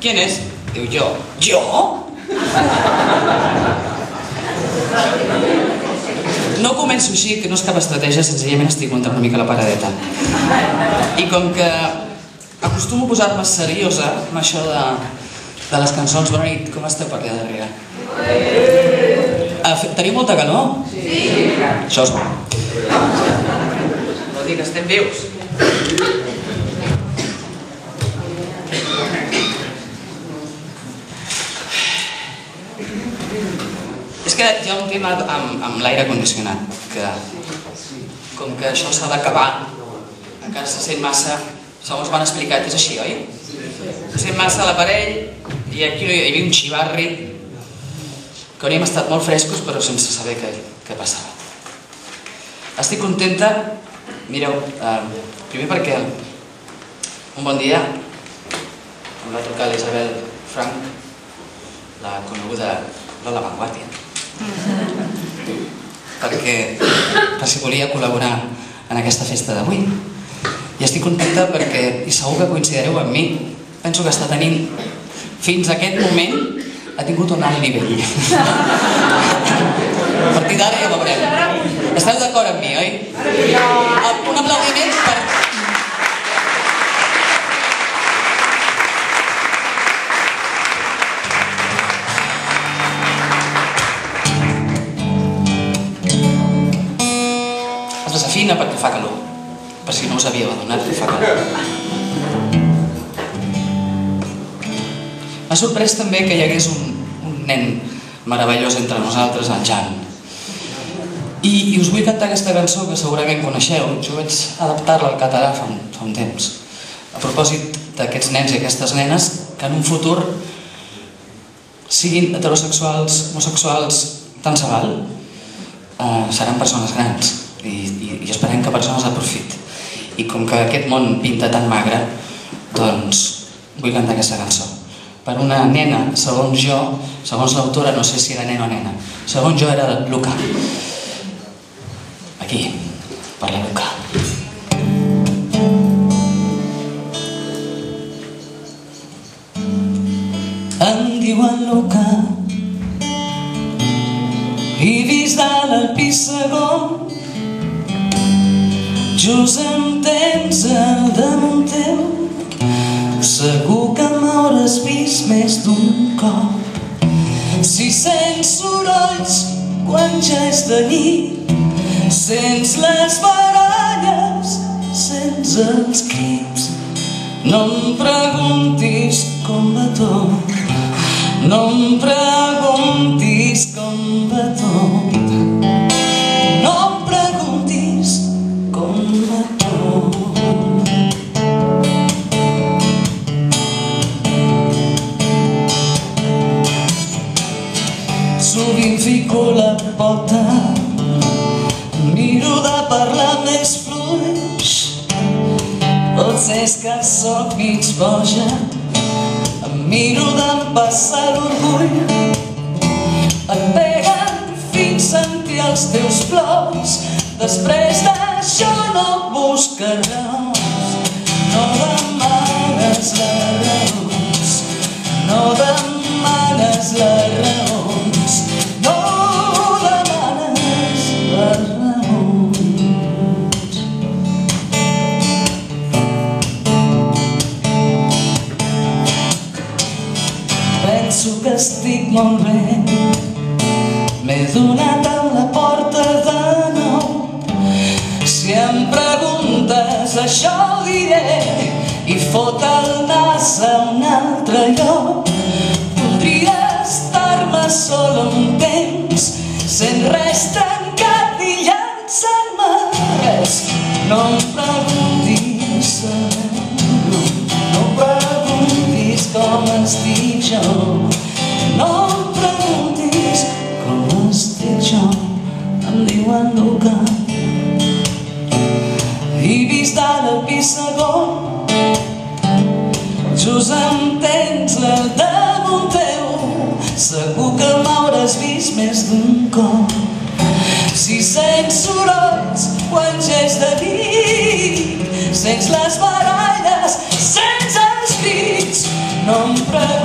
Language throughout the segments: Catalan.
¿Quién es? Diu, jo. Jo? No començo així, que no és cap estratègia, senzillament estic muntant una mica la paradeta. I com que acostumo a posar-me seriosa amb això de les cançons, bona nit, com esteu per allà darrere? Teniu molta calor? Sí. Això és bo. Vol dir que estem vius. És que hi ha un tema amb l'aire condicionat, que com que això s'ha d'acabar, encara se sent massa, segons m'han explicat, és així, oi? Se sent massa a l'aparell i aquí hi havia un xivarri que hauríem estat molt frescos però sense saber què passava. Estic contenta, mireu, primer perquè un bon dia em va trucar l'Isabel Frank, la coneguda Lola Vanguardia, per si volia col·laborar en aquesta festa d'avui. I estic contenta perquè, i segur que coincidireu amb mi, penso que està tenint, fins a aquest moment, ha tingut un alt nivell. A partir d'ara ja veurem. Esteu d'acord amb mi, oi? Un aplaudiment per... Es desafina perquè fa calor. Per si no us havíeu adonat que fa calor. M'ha sorprès també que hi hagués un nen meravellós entre nosaltres, el Jan. I us vull cantar aquesta cançó que segurament coneixeu. Jo vaig adaptar-la al català fa un temps. A propòsit d'aquests nens i aquestes nenes que en un futur siguin heterosexuals, homosexuals, tant se val, seran persones grans i esperem que persones de profit. I com que aquest món pinta tan magre, doncs vull cantar aquesta cançó. Per una nena, segons jo, segons l'autora, no sé si era nena o nena, segons jo era Luca. Aquí, per la Luca. Em diuen Luca i vist dalt al pis segon, just em tens al damunt teu. Segur que m'hauràs vist més d'un cop. Si sents sorolls quan ja és de nit, sents les baralles, sents els crits, no em preguntis com va tot, no em preguntis com va tot, no em preguntis com va tot. Sovint fico la pota, miro de parlar més fluix, potser és que soc mig boja, em miro d'empassar l'orgull, et peguen fins sentir els teus plors, després d'això no busques raons, no demanes les raons, no demanes les raons, no demanes les raons. Penso que estic molt bé, m'he donat a la porta de nou. Si em preguntes això ho diré i fot el nas a un altre lloc. Voldria estar-me sol un temps, sent res tancat i llançar-me res. No em preguntis no em preguntis com estic jo, no em preguntis com estic jo. Em diuen Luca i vist al pis segon, just em tens al damunt teu. Segur que m'hauràs vist més d'un cop. Si sents sorolls quan ja és de nit, sents les baralles, sents els crits, no em preguntis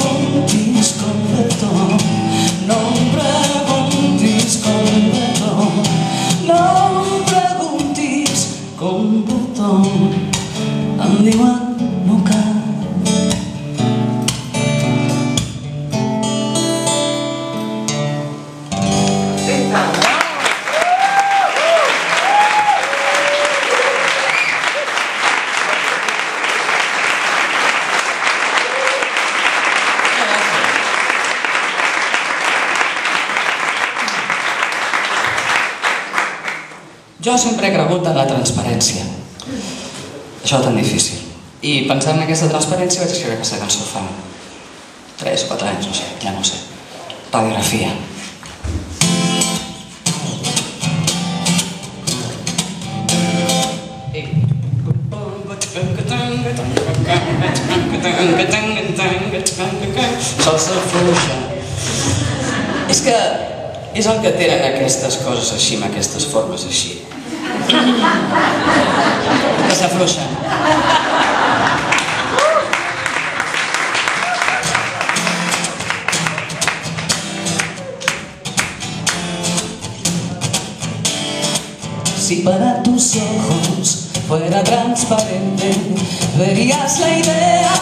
Jo sempre he cregut en la transparència. Això tan difícil. I pensant en aquesta transparència vaig escriure aquesta cançó fa 3 o 4 anys, no sé, ja no ho sé. Radiografia. Salsa fluixa. És que és el que tenen aquestes coses així, amb aquestes formes així. Que s'afluixen. Si para tus ojos fuera transparente, verías la idea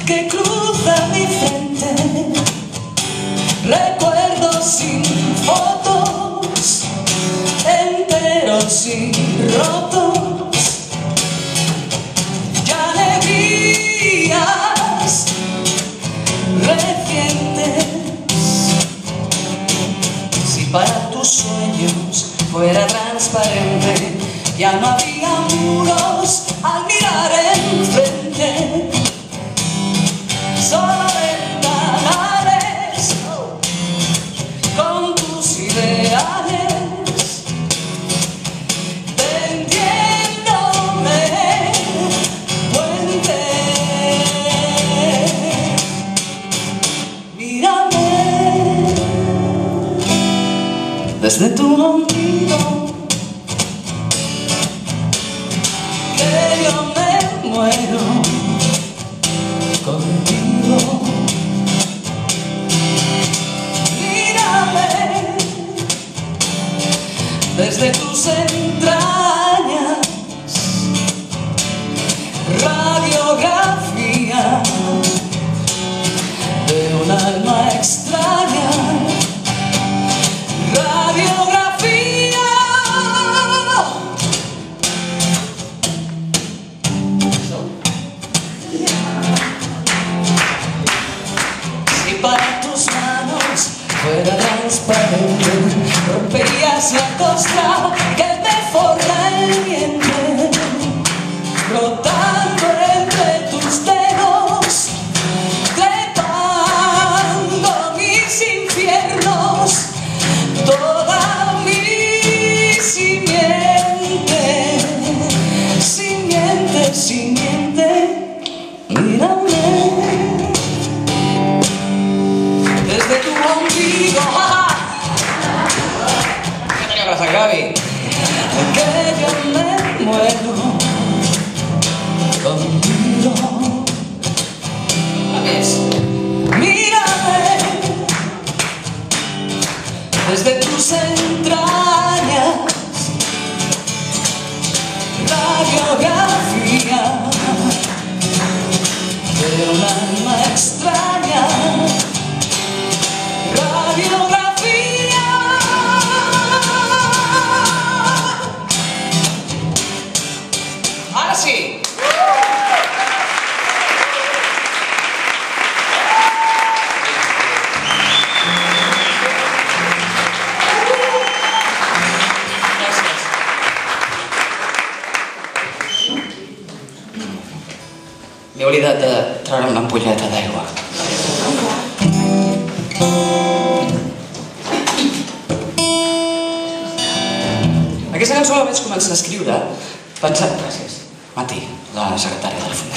que cruza mi frente. Recuerdos sin fotos, enteros y rotos, y alegrías recientes. Si para tus sueños fuera transparente, ya no habría muros al mirar enfrente, solo ventanales con tus ideales, tendiéndome puente. Mírame desde tu ombligo, que yo me muero contigo. Mírame desde tus entrañas, radiografía de un alma extraña, radiografía. Si para tus manos fuera transparente, romperías la costra que me forra el vientre, flotando entre tus dedos, trepando mis infiernos, toda mi simiente, simiente, simiente. Mírame desde tu ombligo, que te cabras a Gaby, que yo me muero contigo. Una vez, mírame desde tus entrañas, radiografía de un alma extraña, radiografía. Ahora sí. Gràcies. M'he oblidat de treure'm l'ampolleta d'aigua. Aquesta cançó la vaig començar a escriure pensant... Gràcies. Mati, la secretària de la Fundació.